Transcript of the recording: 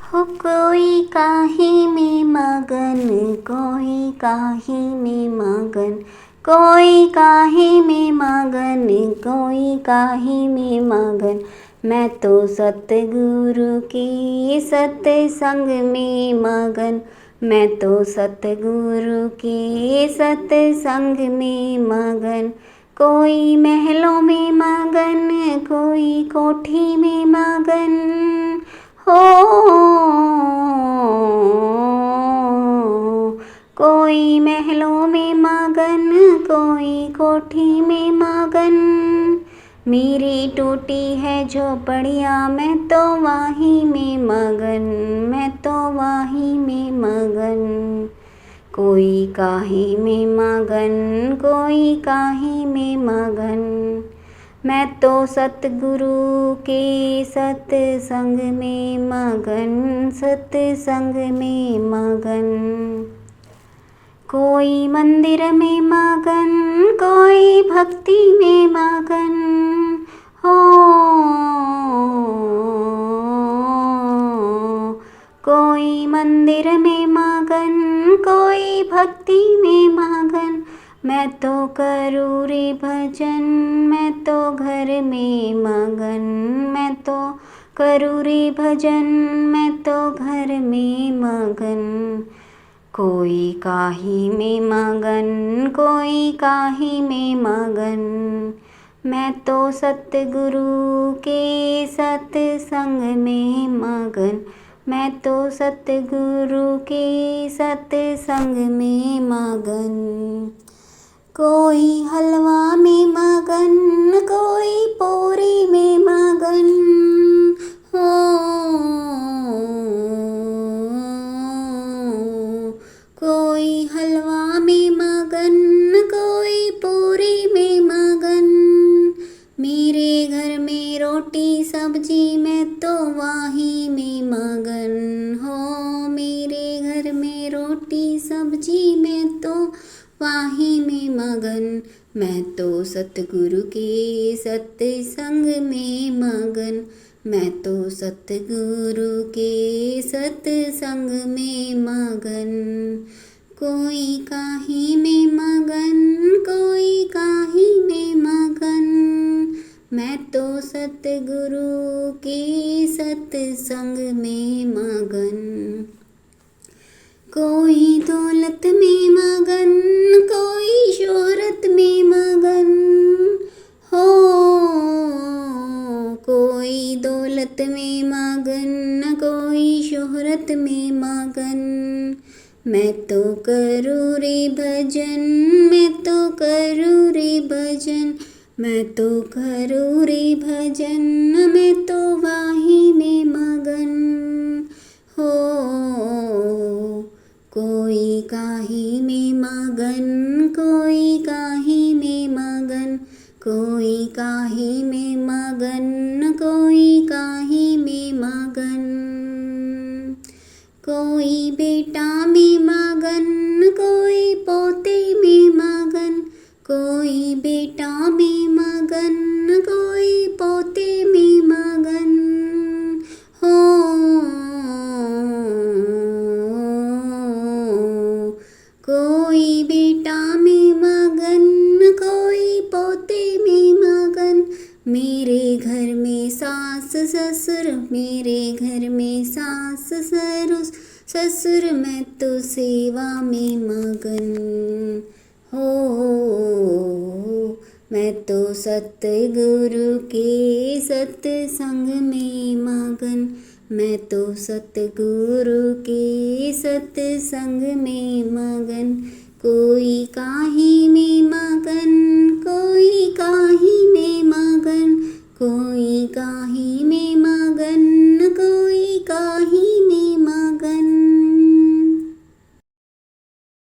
हो कोई काहे में मगन, कोई काहे में मगन, कोई काहे में मगन, कोई काहे में मगन। मैं तो सतगुरु के सत्संग में मगन, मैं तो सतगुरु के सत्संग में मगन। कोई महलों में मगन, कोई कोठी में मगन हो, कोई महलों में मगन, कोई कोठी में मगन। मेरी टूटी है झोपड़ियाँ, मैं तो वहीं में मगन, मैं तो वहीं में मगन। कोई काहे में मगन, कोई काहे में मगन। मैं तो सतगुरु के सत्संग में मगन, सत्संग में मगन। कोई मंदिर में मगन, कोई भक्ति में मगन हो, कोई मंदिर में मगन, कोई भक्ति में मगन। मैं तो करूँ रे भजन, मैं तो घर में मगन, मैं तो करूँ रे भजन, मैं तो घर में मगन। कोई काहे में मगन, कोई काहे में मगन। मैं तो सतगुरु के सत्संग में मगन, मैं तो सतगुरु के सत्संग में मगन। कोई हलवा में मगन, कोई पूरी में मगन हो, कोई हलवा में मगन, कोई पूरी में मगन। मेरे घर में रोटी सब्जी, मैं तो वहीं में मगन हो, मेरे घर में रोटी सब्जी, मैं तो वहीं में मगन। मैं तो सतगुरु के सत्संग में मगन, मैं तो सतगुरु के सत्संग में मगन। कोई काहे में मगन, कोई काहे में मगन। मैं तो सतगुरु के सत्संग में मगन। कोई दौलत में मगन, कोई शोहरत में मगन हो, कोई दौलत में मगन, कोई शोहरत में मगन। मैं तो करूँ रे भजन, मैं तो करूँ रे भजन, मैं तो करूँ रे भजन, मैं तो वहीं में मगन हो। कोई काहे में मगन, कोई काहे में मगन, कोई काहे में मगन, कोई काहे में मगन। कोई बेटा में मगन, कोई पोते में मगन, कोई बेटा में मगन, कोई पोते में मगन हो, कोई बेटा में मगन, कोई पोते में मगन। मेरे घर में सास ससुर, मेरे घर में सास ससुर, मैं तो सेवा में मगन हो। मैं तो सतगुरु के सत्संग में मगन, मैं तो सतगुरु के सत्संग में मगन। कोई काहे में मगन, कोई काहे